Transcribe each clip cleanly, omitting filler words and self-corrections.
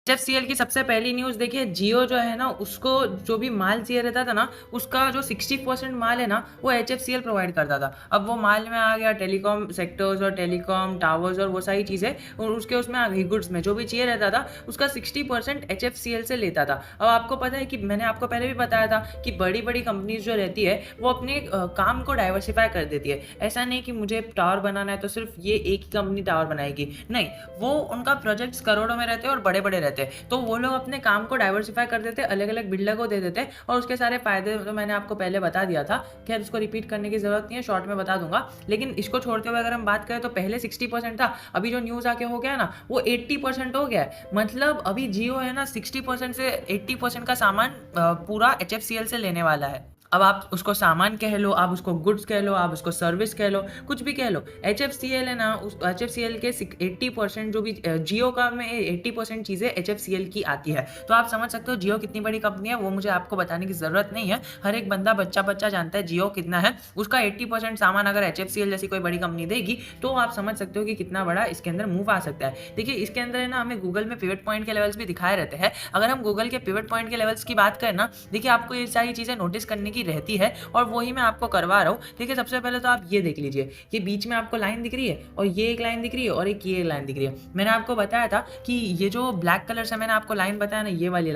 HFCL की सबसे पहली न्यूज़ देखिए, जियो जो है ना उसको जो भी माल चाहिए रहता था ना, उसका जो 60% माल है ना वो एचएफसीएल प्रोवाइड करता था। अब वो माल में आ गया टेलीकॉम सेक्टर्स और टेलीकॉम टावर्स और वो सारी चीज़ें, और उसके उसमें आ गई गुड्स में जो भी चाहिए रहता था उसका 60% एचएफसीएल से लेता था। अब आपको पता है कि मैंने आपको पहले भी बताया था कि बड़ी बड़ी कंपनीज जो रहती है वो अपने काम को डाइवर्सिफाई कर देती है। ऐसा नहीं कि मुझे टावर बनाना है तो सिर्फ ये एक ही कंपनी टावर बनाएगी, नहीं, वो उनका प्रोजेक्ट्स करोड़ों में रहते हैं और बड़े बड़े रहते हैं, तो वो लोग अपने काम को डाइवर्सिफाई कर देते, अलग अलग बिल्डर को दे देते और उसके सारे फायदे तो मैंने आपको पहले बता दिया था। खैर उसको रिपीट करने की जरूरत नहीं है, शॉर्ट में बता दूंगा। लेकिन इसको छोड़ते हुए अगर हम बात करें तो पहले 60% था, अभी जो न्यूज आके हो गया ना वो 80% हो गया है। मतलब अभी जियो है ना 60% से 80% का सामान पूरा एचएफसीएल से लेने वाला है। अब आप उसको सामान कह लो, आप उसको गुड्स कह लो, आप उसको सर्विस कह लो, कुछ भी कह लो, एचएफसीएल है ना, उस एचएफसीएल के 80% जो भी जियो का में 80% चीज़ें एचएफसीएल की आती है। तो आप समझ सकते हो जियो कितनी बड़ी कंपनी है, वो मुझे आपको बताने की ज़रूरत नहीं है। हर एक बंदा बच्चा बच्चा जानता है जियो कितना है। उसका 80% सामान अगर एचएफसीएल जैसी कोई बड़ी कंपनी देगी तो आप समझ सकते हो कि कितना बड़ा इसके अंदर मूव आ सकता है। देखिए इसके अंदर है ना हमें गूगल में पिवट पॉइंट के लेवल्स भी दिखाए रहते हैं। अगर हम गूगल के पिवट पॉइंट के लेवल्स की बात करें ना, देखिए आपको ये सारी चीज़ें नोटिस करने की रहती है और वही मैं आपको करवा रहा हूँ। देखिए सबसे पहले तो आप ये देख लीजिए, ये बीच में आपको लाइन दिख रही है और ये एक लाइन दिख रही है और एक ये लाइन दिख रही है। मैंने आपको बताया था कि ये जो ब्लैक कलर से मैंने आपको लाइन बताया ना, ये वाली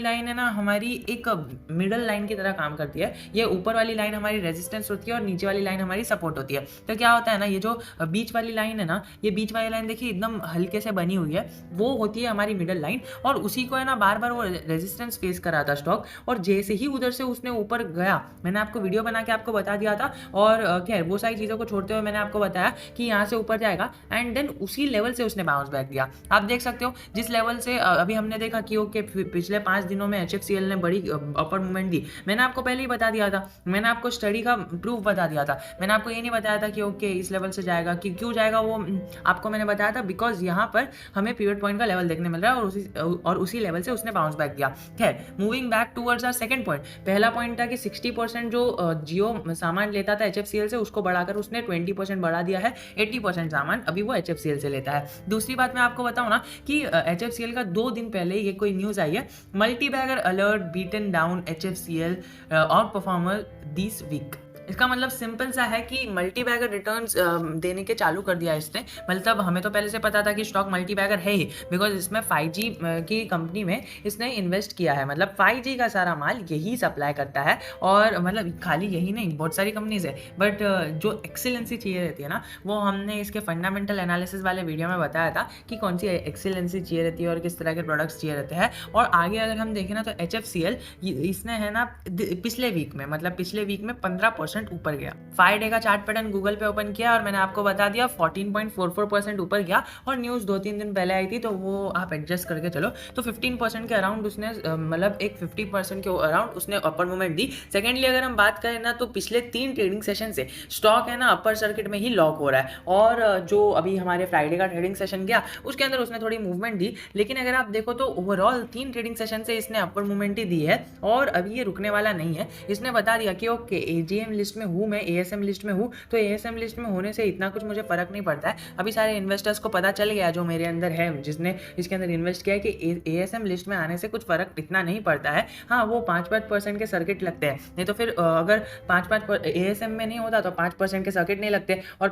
लाइन है ना हमारी एक मिडल लाइन की तरह काम करती है। ये ऊपर वाली लाइन हमारी रेजिस्टेंस होती है और नीचे वाली लाइन हमारी सपोर्ट होती है। तो क्या होता है ना, ये जो बीच वाली लाइन है ना, ये बीच वाली लाइन देखिए एकदम हल्के से बनी हुई है, वो होती है हमारी मिडल लाइन। और उसी को है ना बार बार वो रेजिस्टेंस फेस कर रहा था स्टॉक, और जैसे ही उधर से उसने ऊपर गया, मैंने आपको वीडियो बना के आपको बता दिया था। और खैर वो सारी चीज़ों को छोड़ते हुए मैंने आपको बताया कि यहाँ से ऊपर जाएगा एंड देन उसी लेवल से उसने बाउंस बैक दिया। आप देख सकते हो जिस लेवल से अभी हमने देखा कि ओके पिछले 5 दिनों में एचएफसीएल ने बड़ी अपर मूवमेंट दी। मैंने आपको पहले ही बता दिया था, मैंने आपको स्टडी का प्रूफ बता दिया था। मैंने आपको ये नहीं बताया था कि ओके इस लेवल से जाएगा, कि क्यों जाएगा वो आपको मैंने बताया था, बिकॉज यहाँ पर हमें पिवट पॉइंट का लेवल देखने मिल रहा है और उसी लेवल से उसने बाउंस बैक दिया। खैर moving back towards our second point, पहला पॉइंट था कि 60% जो जियो सामान लेता था एचएफसीएल से, उसको बढ़ाकर उसने 20% बढ़ा दिया है। 80% सामान अभी वो एचएफसीएल से लेता है। दूसरी बात मैं आपको बताऊं ना कि एचएफसीएल का 2 दिन पहले ये कोई न्यूज आई है, multi bagger alert beaten down HFCL outperformer this week. इसका मतलब सिंपल सा है कि मल्टी बैगर रिटर्न्स देने के चालू कर दिया इसने। मतलब हमें तो पहले से पता था कि स्टॉक मल्टी बैगर है ही, बिकॉज इसमें 5G की कंपनी में इसने इन्वेस्ट किया है। मतलब 5G का सारा माल यही सप्लाई करता है, और मतलब खाली यही नहीं, बहुत सारी कंपनीज है, बट जो एक्सीलेंसी चाहिए रहती है ना, वो हमने इसके फंडामेंटल एनालिसिस वाले वीडियो में बताया था कि कौन सी एक्सीलेंसी चाहिए रहती है और किस तरह के प्रोडक्ट्स चाहिए रहते हैं। और आगे अगर हम देखें ना तो एचएफसीएल इसने है ना पिछले वीक में 15% ऊपर गया। 5 डे का चार्ट पैटर्न गूगल पे ओपन किया और मैंने आपको बता दिया 14.44% ऊपर गया। और न्यूज़ 2-3 दिन पहले आई थी तो वो आप एडजस्ट करके चलो, तो 15% के अराउंड उसने मतलब एक 50% के अराउंड उसने अपर मूवमेंट दी। सेकेंडली अगर हम बात करें ना तो पिछले 3 ट्रेडिंग सेशन से स्टॉक है ना अपर सर्किट में ही लॉक हो रहा है। और जो अभी हमारे फ्राइडे का ट्रेडिंग सेशन गया उसके अंदर उसने थोड़ी मूवमेंट दी, लेकिन अगर आप देखो तो ओवरऑल 3 ट्रेडिंग सेशन से इसने अपर मूवमेंट ही दी है और अभी ये रुकने वाला नहीं है। इसने बता दिया कि ओके एजीएम लिस्ट में हूँ मैं, एएसएम लिस्ट में हूँ, तो एएसएम लिस्ट में होने से इतना कुछ मुझे फर्क नहीं पड़ता है। अभी सारे इन्वेस्टर्स को पता चल गया जो मेरे अंदर है, जिसने इसके अंदर इन्वेस्ट किया है, कि एएसएम लिस्ट में आने से कुछ फर्क इतना नहीं पड़ता है। हाँ वो 5% के सर्किट लगते हैं, नहीं तो फिर अगर 5% एएसएम में नहीं होता तो 5% के सर्किट नहीं लगते। और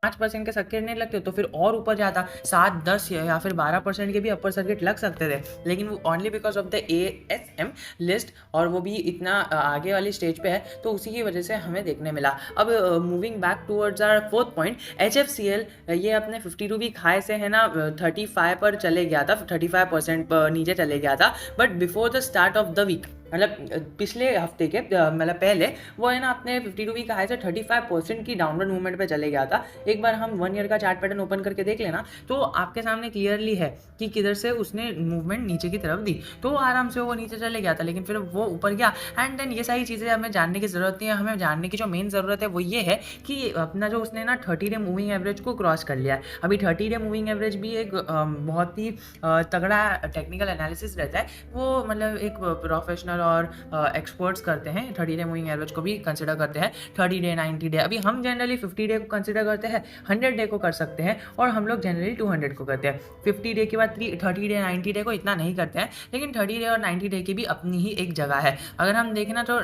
5% के सर्किट नहीं लगते तो फिर और ऊपर जाता, 7-10 या फिर 12% के भी अपर सर्किट लग सकते थे, लेकिन वो only because of the ASM list, और वो भी इतना आगे वाली स्टेज पे है, तो उसी की वजह से हमें देखने मिला। अब moving back towards our fourth point, HFCL ये अपने 52 वीक हाई से है ना 35 पर चले गया था, 35% पर नीचे चले गया था। But before the start of the week मतलब पिछले हफ्ते के मतलब पहले वो है ना अपने 52 वीक हाई से 35% की डाउनवर्ड मूवमेंट पे चले गया था। एक बार हम 1 ईयर का चार्ट पैटर्न ओपन करके देख लेना तो आपके सामने क्लियरली है कि किधर से उसने मूवमेंट नीचे की तरफ दी, तो आराम से वो नीचे चले गया था, लेकिन फिर वो ऊपर गया। एंड देन ये सारी चीज़ें हमें जानने की ज़रूरत नहीं है। हमें जानने की जो मेन ज़रूरत है वो ये है कि अपना जो उसने ना 30 डे मूविंग एवरेज को क्रॉस कर लिया है। अभी 30 डे मूविंग एवरेज भी एक बहुत ही तगड़ा टेक्निकल एनालिसिस रहता है। वो मतलब एक प्रोफेशनल और एक्सपर्ट्स करते हैं 30 डे मूविंग एवरेज को भी कंसिडर करते हैं, 30 डे 90 डे। अभी हम जनरली 50 डे को कंसिडर करते हैं, 100 डे को कर सकते हैं, और हम लोग जनरली 200 को करते हैं। 50 डे के बाद 30 डे 90 डे को इतना नहीं करते हैं, लेकिन 30 डे और 90 डे की भी अपनी ही एक जगह है। अगर हम देखें ना तो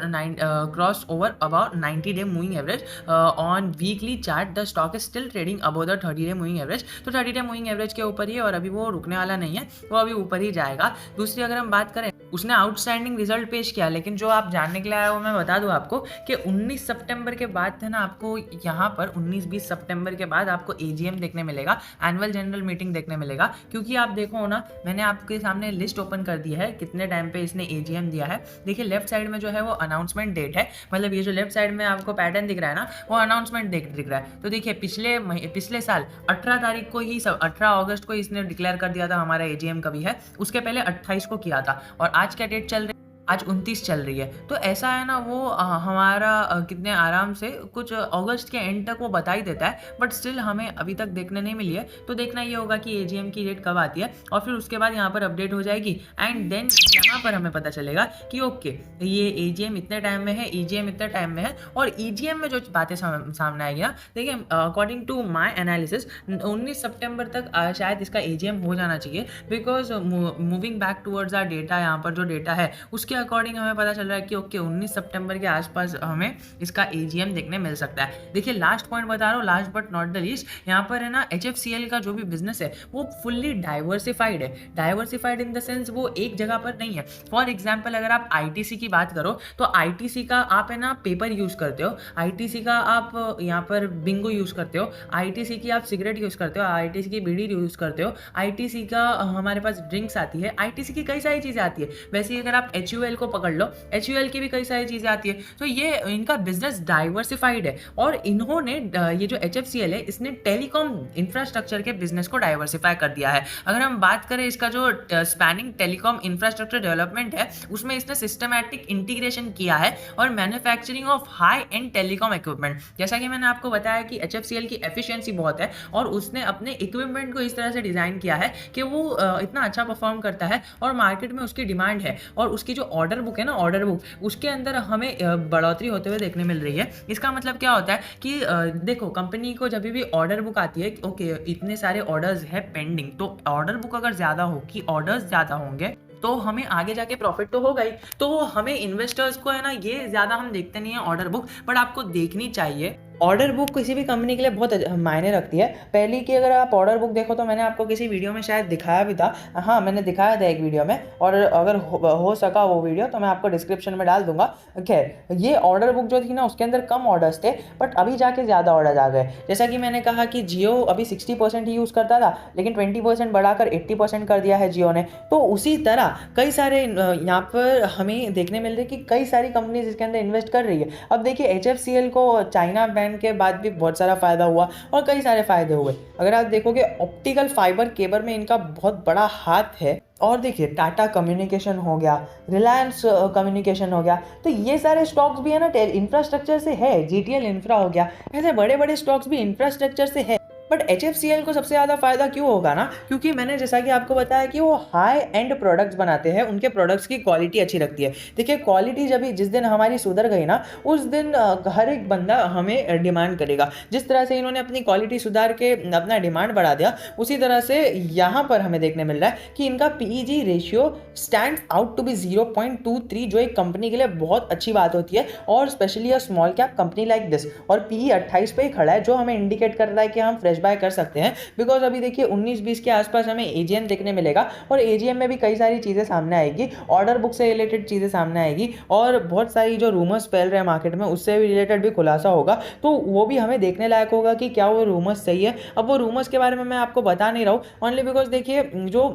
cross over about 90 day moving average on weekly chart the stock is still trading about the 30 day moving average. तो 30 डे मूविंग एवरेज के ऊपर ही है और अभी वो रुकने वाला नहीं है, वो अभी ऊपर ही जाएगा। दूसरी अगर हम बात करें, उसने आउटस्टैंडिंग रिजल्ट पेश किया, लेकिन जो आप जानने के लिए आया हो मैं बता दूं आपको कि 19 सितंबर के बाद है ना, आपको यहाँ पर 19-20 सितंबर के बाद आपको एजीएम देखने मिलेगा, एनुअल जनरल मीटिंग देखने मिलेगा। क्योंकि आप देखो ना, मैंने आपके सामने लिस्ट ओपन कर दी है कितने टाइम पे इसने एजीएम दिया है। देखिए लेफ्ट साइड में जो है वो अनाउंसमेंट डेट है, मतलब ये जो लेफ्ट साइड में आपको पैटर्न दिख रहा है ना, वो अनाउंसमेंट डेट दिख रहा है। तो देखिए पिछले साल 18 तारीख को ही 18 अगस्त को इसने डिक्लेयर कर दिया था हमारा एजीएम कभी है, उसके पहले 28 को किया था, और आज क्या डेट चल रही है, आज 29 चल रही है। तो ऐसा है ना, वो हमारा कितने आराम से कुछ अगस्त के एंड तक वो बता ही देता है, बट स्टिल हमें अभी तक देखने नहीं मिली है। तो देखना ये होगा कि एजीएम की डेट कब आती है, और फिर उसके बाद यहाँ पर अपडेट हो जाएगी, एंड देन यहाँ पर हमें पता चलेगा कि ओके ये एजीएम इतने टाइम में है, ईजीएम इतने टाइम में है। और ईजीएम में जो बातें सामने आएगी ना, देखिए अकॉर्डिंग टू माई एनालिसिस 19 सितंबर तक शायद इसका एजीएम हो जाना चाहिए, because moving back towards our data, यहाँ पर जो डेटा है उसके अकॉर्डिंग हमें पता चल रहा है कि ओके 19 सितंबर के आसपास हमें इसका एजीएम देखने मिल सकता है। देखिए लास्ट पॉइंट बता रहा हूँ, last but not the least, यहाँ पर है ना एचएफसीएल का जो भी बिजनेस है वो फुल्ली डाइवर्सिफाइड है। डाइवर्सिफाइड इन द सेंस वो एक जगह पर नहीं है। फॉर एग्जाम्पल अगर आप आईटीसी की बात करो तो आईटीसी का आप है ना पेपर यूज करते हो, आईटीसी का आप यहाँ पर बिंगो यूज करते हो, आईटीसी की आप सिगरेट यूज करते हो, आईटीसी की बीड़ी यूज करते हो, आईटीसी का हमारे पास ड्रिंक्स आती है, आईटीसी की कई सारी चीजें आती है। वैसे ही अगर आप एचयूएल को पकड़ लो, एचयूएल की भी कई सारी चीजें आती है। तो ये इनका बिजनेस डाइवर्सिफाइड है, और इन्होंने ये जो एचएफसीएल है इसने टेलीकॉम इंफ्रास्ट्रक्चर के बिजनेस को डाइवर्सिफाई कर दिया है। अगर हम बात करें इसका जो स्पैनिंग टेलीकॉम इंफ्रास्ट्रक्चर डेवलपमेंट है, उसमें इसने सिस्टमैटिक इंटीग्रेशन किया है और manufacturing of high and telecom equipment. जैसा कि मैंने आपको बताया कि एचएफसीएल की एफिशिएंसी बहुत है, और उसने अपने इक्विपमेंट को इस तरह से डिजाइन किया है कि वो इतना अच्छा परफॉर्म करता है, और मार्केट में उसकी डिमांड है, और उसकी जो ऑर्डर बुक है ना, ऑर्डर बुक उसके अंदर हमें बढ़ोतरी होते हुए देखने मिल रही है। इसका मतलब क्या होता है कि देखो कंपनी को जब भी ऑर्डर बुक आती है, ओके इतने सारे ऑर्डर्स है पेंडिंग, तो ऑर्डर बुक अगर ज्यादा हो कि ऑर्डर्स ज्यादा होंगे तो हमें आगे जाके प्रॉफिट तो होगा ही। तो हमें इन्वेस्टर्स को है ना, ये ज्यादा हम देखते नहीं है ऑर्डर बुक, बट आपको देखनी चाहिए। ऑर्डर बुक किसी भी कंपनी के लिए बहुत मायने रखती है। पहली कि अगर आप ऑर्डर बुक देखो तो मैंने आपको किसी वीडियो में शायद दिखाया भी था, हाँ मैंने दिखाया था एक वीडियो में, और अगर हो सका वो वीडियो तो मैं आपको डिस्क्रिप्शन में डाल दूंगा। खैर ये ऑर्डर बुक जो थी ना उसके अंदर कम ऑर्डर्स थे, बट अभी जाके ज़्यादा ऑर्डर्स आ गए। जैसा कि मैंने कहा कि जियो अभी 60% ही यूज़ करता था, लेकिन 20% बढ़ाकर 80% कर दिया है जियो ने। तो उसी तरह कई सारे यहाँ पर हमें देखने मिल रहे कि कई सारी कंपनीज इसके अंदर इन्वेस्ट कर रही है। अब देखिए HFCL को चाइना बैन के बाद भी बहुत सारा फायदा हुआ, और कई सारे फायदे हुए। अगर आप देखोगे ऑप्टिकल फाइबर केबल में इनका बहुत बड़ा हाथ है। और देखिए टाटा कम्युनिकेशन हो गया, रिलायंस कम्युनिकेशन हो गया, तो ये सारे स्टॉक्स भी है ना इंफ्रास्ट्रक्चर से है। GTL इंफ्रा हो गया, ऐसे बड़े बड़े स्टॉक्स भी इंफ्रास्ट्रक्चर से है। बट HFCL को सबसे ज़्यादा फायदा क्यों होगा ना, क्योंकि मैंने जैसा कि आपको बताया कि वो हाई एंड प्रोडक्ट्स बनाते हैं, उनके प्रोडक्ट्स की क्वालिटी अच्छी रखती है। देखिए क्वालिटी जिस दिन हमारी सुधर गई ना, उस दिन हर एक बंदा हमें डिमांड करेगा। जिस तरह से इन्होंने अपनी क्वालिटी सुधार के अपना डिमांड बढ़ा दिया, उसी तरह से यहाँ पर हमें देखने मिल रहा है कि इनका PEG ratio stand out to be 0.23, जो एक कंपनी के लिए बहुत अच्छी बात होती है, और specially a small cap company like this. और PE 28 पे ही खड़ा है, जो हमें इंडिकेट कर रहा है कि हम फ्रेश बाय कर सकते हैं। बिकॉज अभी देखिए 19-20 के आसपास हमें एजीएम देखने मिलेगा, और एजीएम में भी कई सारी चीज़ें सामने आएगी, ऑर्डर बुक से रिलेटेड चीज़ें सामने आएगी, और बहुत सारी जो रूमर्स फैल रहे हैं मार्केट में उससे भी रिलेटेड भी खुलासा होगा। तो वो भी हमें देखने लायक होगा कि क्या वो रूमर्स सही है। अब वो रूमर्स के बारे में मैं आपको बता नहीं रहा हूँ, ओनली बिकॉज देखिए जो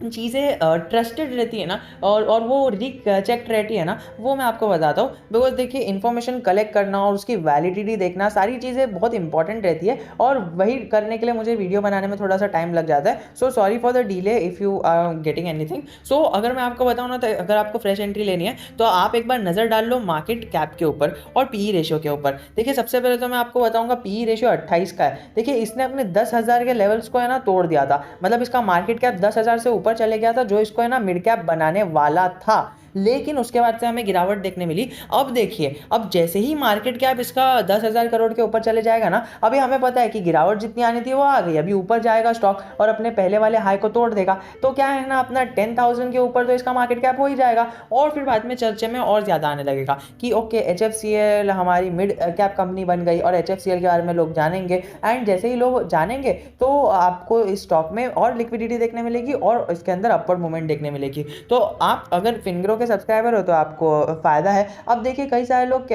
चीज़ें ट्रस्टेड रहती है ना, और वो चेक्ड रहती है ना, वो मैं आपको बताता हूँ। बिकॉज देखिए, इन्फॉर्मेशन कलेक्ट करना और उसकी वैलिडिटी देखना, सारी चीज़ें बहुत इंपॉर्टेंट रहती है, और वही करने के लिए मुझे वीडियो बनाने में थोड़ा सा टाइम लग जाता है। So sorry for the delay if you are getting anything. So अगर मैं आपको बताऊँ ना, तो अगर आपको फ्रेश एंट्री लेनी है तो आप एक बार नज़र डाल लो मार्केट कैप के ऊपर और पी रेशियो के ऊपर। देखिए, सबसे पहले तो मैं आपको बताऊंगा पी रेशियो 28 का है। देखिए, इसने अपने 10,000 के लेवल्स को है ना तोड़ दिया था, मतलब इसका मार्केट कैप 10,000 से ऊपर चले गया था, जो इसको है ना मिड कैप बनाने वाला था। लेकिन उसके बाद से हमें गिरावट देखने मिली। अब देखिए, अब जैसे ही मार्केट कैप इसका 10,000 करोड़ के ऊपर चले जाएगा ना, अभी हमें पता है कि गिरावट जितनी आनी थी वो आ गई, अभी ऊपर जाएगा स्टॉक और अपने पहले वाले हाई को तोड़ देगा। तो क्या है ना, अपना 10,000 के ऊपर तो इसका मार्केट कैप हो ही जाएगा, और फिर बाद में चर्चे में और ज़्यादा आने लगेगा कि ओके, HFCL हमारी मिड कैप कंपनी बन गई, और HFCL के बारे में लोग जानेंगे। एंड जैसे ही लोग जानेंगे तो आपको इस स्टॉक में और लिक्विडिटी देखने मिलेगी, और इसके अंदर अपवर्ड मूवमेंट देखने मिलेगी। तो आप अगर फिंगरो के सब्सक्राइबर हो तो आपको फ़ायदा है। अब देखिए, कई सारे लोग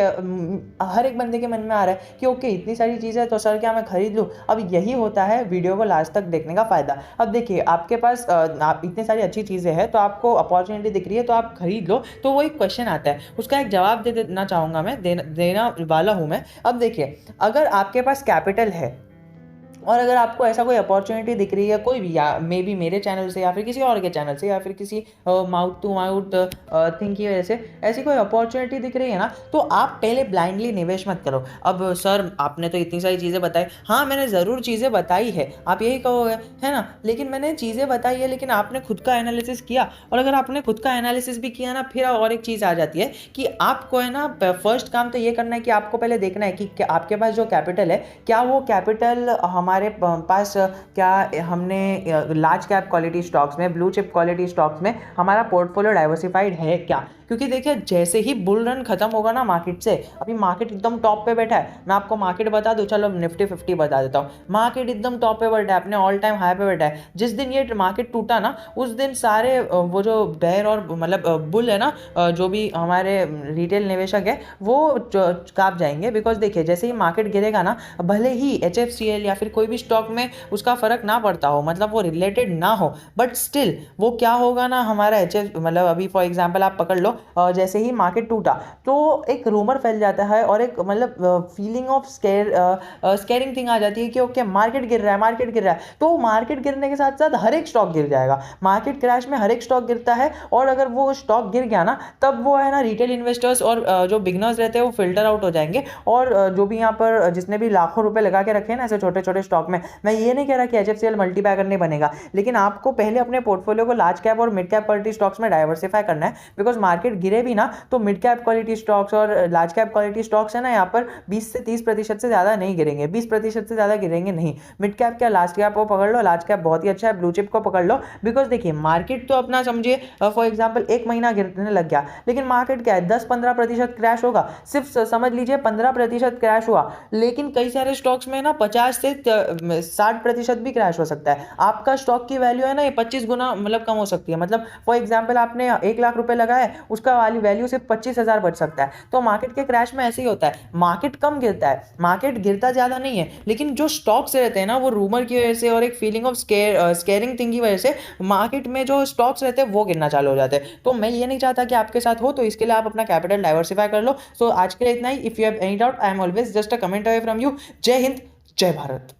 हर एक बंदे के मन में आ रहा है कि ओके, इतनी सारी चीज़ें तो सर क्या मैं खरीद लूँ। अब यही होता है वीडियो को लास्ट तक देखने का फ़ायदा। अब देखिए, आपके पास आप इतनी सारी अच्छी चीज़ें हैं, तो आपको अपॉर्चुनिटी दिख रही है तो आप खरीद लो। तो वो एक क्वेश्चन आता है, उसका एक जवाब दे देना चाहूँगा मैं, देना वाला हूँ मैं। अब देखिए, अगर आपके पास कैपिटल है और अगर आपको ऐसा कोई अपॉर्चुनिटी दिख रही है, कोई भी, या मे बी मेरे चैनल से या फिर किसी और के चैनल से या फिर किसी माउथ टू माउथ थिंग की वजह से ऐसी कोई अपॉर्चुनिटी दिख रही है ना, तो आप पहले ब्लाइंडली निवेश मत करो। अब सर, आपने तो इतनी सारी चीज़ें बताई। हाँ, मैंने ज़रूर चीज़ें बताई है, आप यही कहोगे, है ना। लेकिन मैंने चीज़ें बताई है, लेकिन आपने खुद का एनालिसिस किया, और अगर आपने खुद का एनालिसिस भी किया ना, फिर और एक चीज़ आ जाती है कि आपको है ना फर्स्ट काम तो ये करना है कि आपको पहले देखना है कि आपके पास जो कैपिटल है, क्या वो कैपिटल हमारे पास, क्या हमने लार्ज कैप क्वालिटी स्टॉक्स में, ब्लू चिप क्वालिटी स्टॉक्स में हमारा पोर्टफोलियो डाइवर्सिफाइड है क्या। क्योंकि देखिए, जैसे ही बुल रन खत्म होगा ना मार्केट से, अभी मार्केट एकदम टॉप पे बैठा है, मैं आपको मार्केट बता दूं, चलो निफ्टी 50 बता देता हूँ। मार्केट एकदम टॉप पे बैठा है, अपने ऑल टाइम हाई पे बैठा है। जिस दिन ये मार्केट टूटा ना, उस दिन सारे वो जो बेयर और मतलब बुल है ना, जो भी हमारे रिटेल निवेशक है, वो कांप जाएंगे। बिकॉज देखिए, जैसे ही मार्केट गिरेगा ना, भले ही HFCL या फिर कोई भी स्टॉक में उसका फर्क ना पड़ता हो, मतलब वो रिलेटेड ना हो, बट स्टिल वो क्या होगा ना, हमारा मतलब अभी फॉर एग्जांपल आप पकड़ लो, जैसे ही मार्केट टूटा तो एक रूमर फैल जाता है, और एक मतलब फीलिंग ऑफ स्केरिंग थिंग आ जाती है कि ओके, मार्केट गिर रहा है, मार्केट गिर रहा है। तो मार्केट गिरने के साथ साथ हर एक स्टॉक गिर जाएगा। मार्केट क्रैश में हर एक स्टॉक गिरता है, और अगर वो स्टॉक गिर गया ना, तब वो है ना रिटेल इन्वेस्टर्स और जो बिगनर्स रहते हैं वो फिल्टर आउट हो जाएंगे। और जो भी यहाँ पर जिसने भी लाखों रुपए लगा के रखे हैं ना ऐसे छोटे छोटे स्टॉक में, मैं ये नहीं कह रहा कि HFCL मल्टीबैगर नहीं बनेगा, लेकिन आपको पहले अपने पोर्टफोलियो को लार्ज कैप और मिड कैप क्वालिटी स्टॉक्स में डाइवर्सिफाई करना है। बिकॉज मार्केट गिरे भी ना, तो मिड कैप क्वालिटी स्टॉक्स और लार्ज कैप क्वालिटी स्टॉक्स है ना, यहाँ पर 20 से 30% से ज़्यादा नहीं गिरेंगे, 20% से ज़्यादा गिरेंगे नहीं। मिड कैप क्या, लार्ज कैप को पकड़ लो, लार्ज कैप बहुत ही अच्छा है, ब्लू चिप को पकड़ लो। बिकॉज देखिए, मार्केट तो अपना समझिए फॉर एग्जाम्पल 1 महीना गिरने लग गया, लेकिन मार्केट क्या है, 10-15% क्रैश होगा, सिर्फ समझ लीजिए 15% क्रैश हुआ। लेकिन कई सारे स्टॉक्स में ना 50 से 60% भी क्रैश हो सकता है। आपका स्टॉक की वैल्यू है ना, ये 25 गुना मतलब कम हो सकती है। मतलब फॉर एग्जाम्पल आपने 1 लाख रुपए लगाए, उसका वाली वैल्यू सिर्फ 25,000 बच सकता है। तो मार्केट के क्रैश में ऐसे ही होता है, मार्केट कम गिरता है, मार्केट गिरता ज़्यादा नहीं है, लेकिन जो स्टॉक्स रहते हैं ना, वो रूमर की वजह से और एक फीलिंग ऑफ स्केरिंग थिंग की वजह से मार्केट में जो स्टॉक्स रहते हैं वो गिरना चालू हो जाते हैं। तो मैं ये नहीं चाहता कि आपके साथ हो, तो इसके लिए आप अपना कैपिटल डाइवर्सिफाई कर लो। सो आज के लिए इतना ही। If you have any doubt, I am always just a comment away from you. जय हिंद, जय भारत।